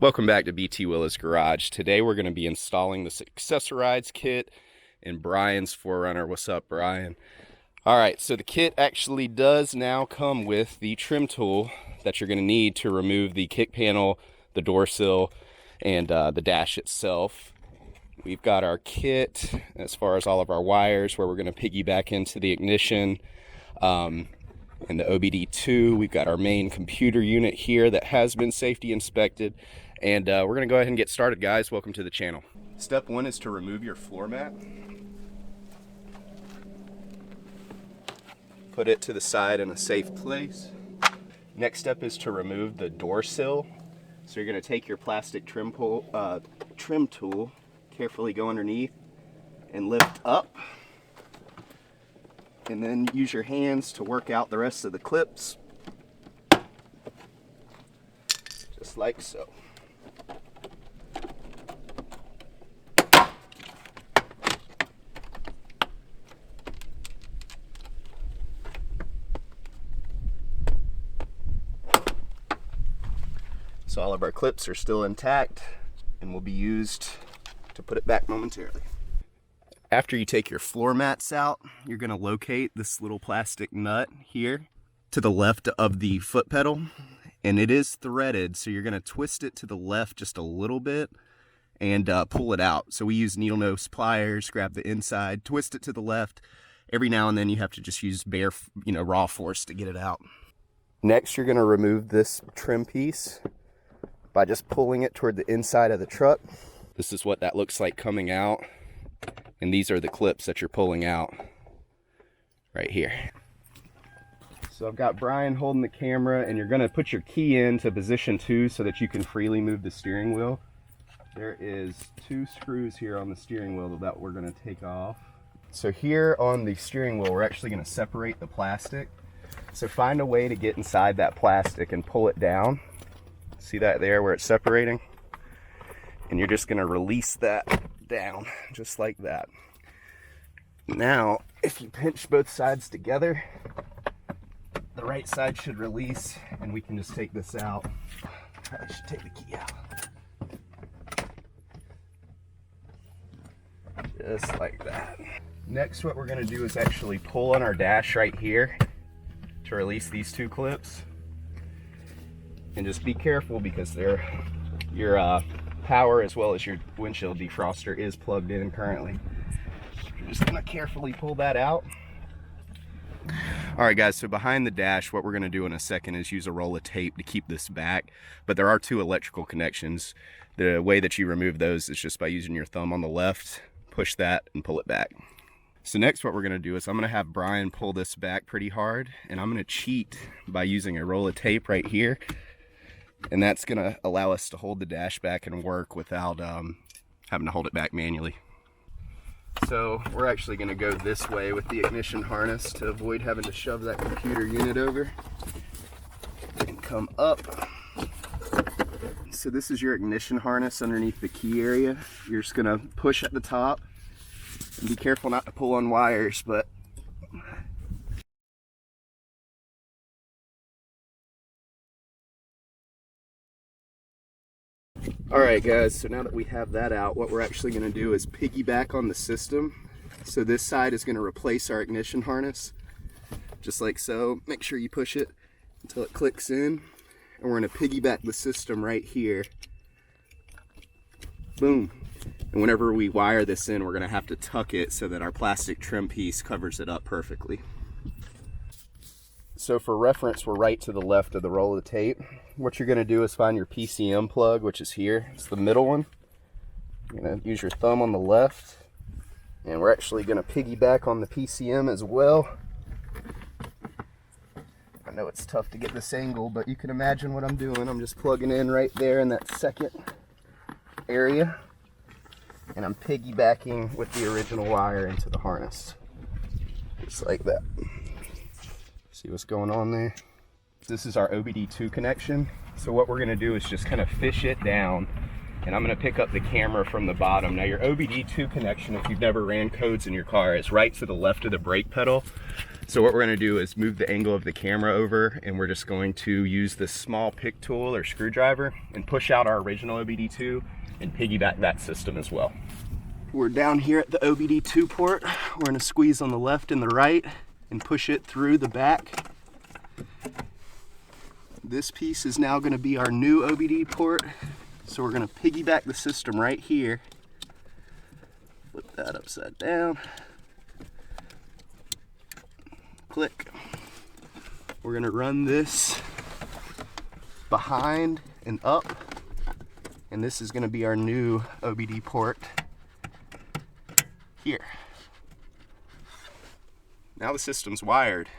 Welcome back to BT Willa's Garage. Today we're going to be installing this Accessorides kit in Brian's 4Runner. What's up, Brian? Alright, so the kit actually does now come with the trim tool that you're going to need to remove the kick panel, the door sill, and the dash itself. We've got our kit as far as all of our wires where we're going to piggyback into the ignition. And the OBD2, we've got our main computer unit here that has been safety inspected. And we're going to go ahead and get started, guys. Welcome to the channel. Step one is to remove your floor mat. Put it to the side in a safe place. Next step is to remove the door sill. So you're going to take your plastic trim tool, carefully go underneath and lift up. And then use your hands to work out the rest of the clips. Just like so. So all of our clips are still intact and will be used to put it back momentarily. After you take your floor mats out, you're going to locate this little plastic nut here to the left of the foot pedal, and it is threaded, so you're going to twist it to the left just a little bit and pull it out. So we use needle nose pliers, grab the inside, twist it to the left. Every now and then you have to just use bare, raw force to get it out. Next, you're going to remove this trim piece by just pulling it toward the inside of the truck. This is what that looks like coming out. And these are the clips that you're pulling out right here. So I've got Brian holding the camera, and you're going to put your key into position 2 so that you can freely move the steering wheel. There is 2 screws here on the steering wheel that we're going to take off. So here on the steering wheel, we're actually going to separate the plastic. So find a way to get inside that plastic and pull it down. See that there where it's separating? And you're just going to release that down just like that. Now if you pinch both sides together, the right side should release and we can just take this out. I should take the key out. Just like that. Next, what we're going to do is actually pull on our dash right here to release these 2 clips, and just be careful because your power as well as your windshield defroster is plugged in currently. You're just going to carefully pull that out. Alright guys, so behind the dash, what we're going to do in a second is use a roll of tape to keep this back, but there are 2 electrical connections. The way that you remove those is just by using your thumb on the left, push that and pull it back. So next what we're going to do is I'm going to have Brian pull this back pretty hard, and I'm going to cheat by using a roll of tape right here. And that's going to allow us to hold the dash back and work without having to hold it back manually. So we're actually going to go this way with the ignition harness to avoid having to shove that computer unit over. And come up. So this is your ignition harness underneath the key area. You're just going to push at the top. And be careful not to pull on wires, but alright guys, so now that we have that out, what we're actually going to do is piggyback on the system. So this side is going to replace our ignition harness, just like so. Make sure you push it until it clicks in, and we're going to piggyback the system right here. Boom. And whenever we wire this in, we're going to have to tuck it so that our plastic trim piece covers it up perfectly. So for reference, we're right to the left of the roll of tape. What you're going to do is find your PCM plug, which is here. It's the middle one. You're going to use your thumb on the left, and we're actually going to piggyback on the PCM as well. I know it's tough to get this angle, but you can imagine what I'm doing. I'm just plugging in right there in that second area, and I'm piggybacking with the original wire into the harness. Just like that. See what's going on there? This is our OBD2 connection. So what we're going to do is just kind of fish it down and I'm gonna pick up the camera from the bottom. Now your OBD2 connection, if you've never ran codes in your car, is right to the left of the brake pedal. So what we're gonna do is move the angle of the camera over, and we're just going to use this small pick tool or screwdriver and push out our original OBD2 and piggyback that system as well. We're down here at the OBD2 port. We're gonna squeeze on the left and the right and push it through the back. This piece is now gonna be our new OBD port. So we're gonna piggyback the system right here. Flip that upside down. Click. We're gonna run this behind and up, and this is gonna be our new OBD port here. Now the system's wired.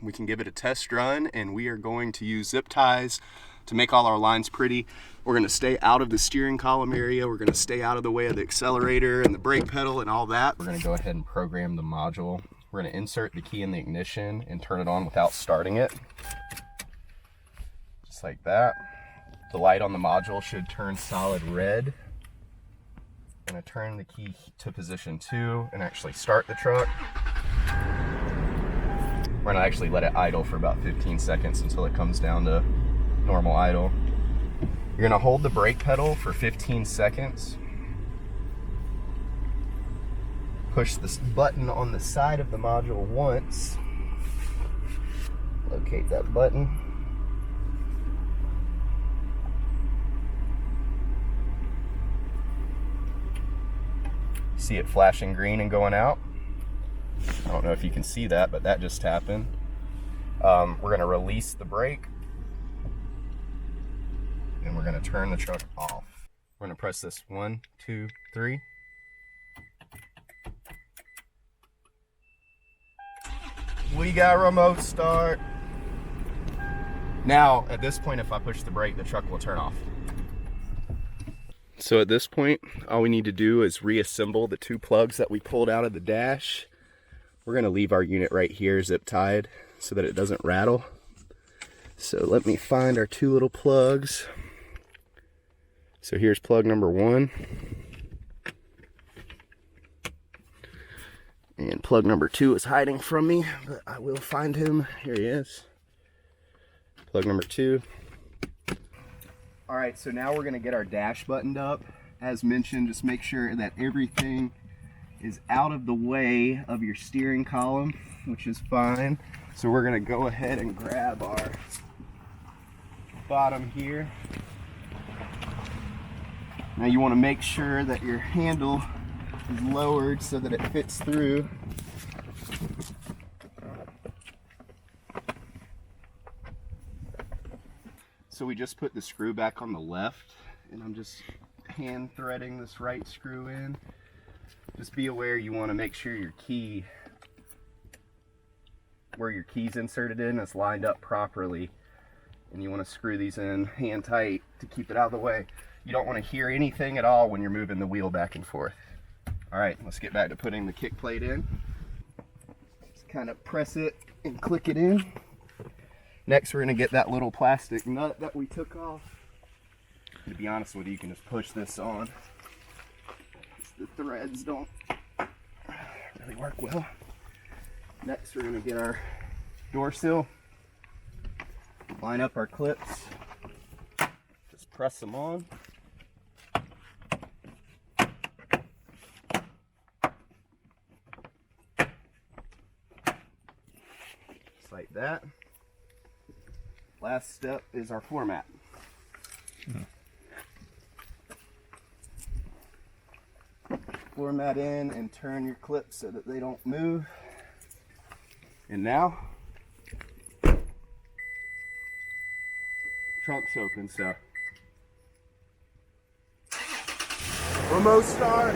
We can give it a test run, and we are going to use zip ties to make all our lines pretty. We're gonna stay out of the steering column area. We're gonna stay out of the way of the accelerator and the brake pedal and all that. We're gonna go ahead and program the module. We're gonna insert the key in the ignition and turn it on without starting it. Just like that. The light on the module should turn solid red. I'm gonna turn the key to position 2 and actually start the truck. We're gonna actually let it idle for about 15 seconds until it comes down to normal idle. You're gonna hold the brake pedal for 15 seconds. Push this button on the side of the module once. Locate that button. See it flashing green and going out? I don't know if you can see that, but that just happened. We're gonna release the brake, and we're gonna turn the truck off. We're gonna press this 1, 2, 3. We got remote start. Now, at this point, if I push the brake, the truck will turn off. So at this point, all we need to do is reassemble the 2 plugs that we pulled out of the dash. We're gonna leave our unit right here zip tied so that it doesn't rattle. So let me find our 2 little plugs. So here's plug number 1. And plug number 2 is hiding from me, but I will find him. Here he is. Plug number 2. All right, so now we're gonna get our dash buttoned up. As mentioned, just make sure that everything is out of the way of your steering column, which is fine. So we're gonna go ahead and grab our bottom here. Now you wanna make sure that your handle is lowered so that it fits through. So we just put the screw back on the left, and I'm just hand threading this right screw in. Just be aware you want to make sure your key, where your key's inserted in, is lined up properly, and you want to screw these in hand tight to keep it out of the way. You don't want to hear anything at all when you're moving the wheel back and forth. All right, let's get back to putting the kick plate in. Just kind of press it and click it in. Next, we're going to get that little plastic nut that we took off. To be honest with you, you can just push this on. The threads don't really work well. Next, we're going to get our door sill. Line up our clips. Just press them on. Just like that. Last step is our floor mat. Floor mat in and turn your clips so that they don't move. And now, trunk's open, so. Remote start.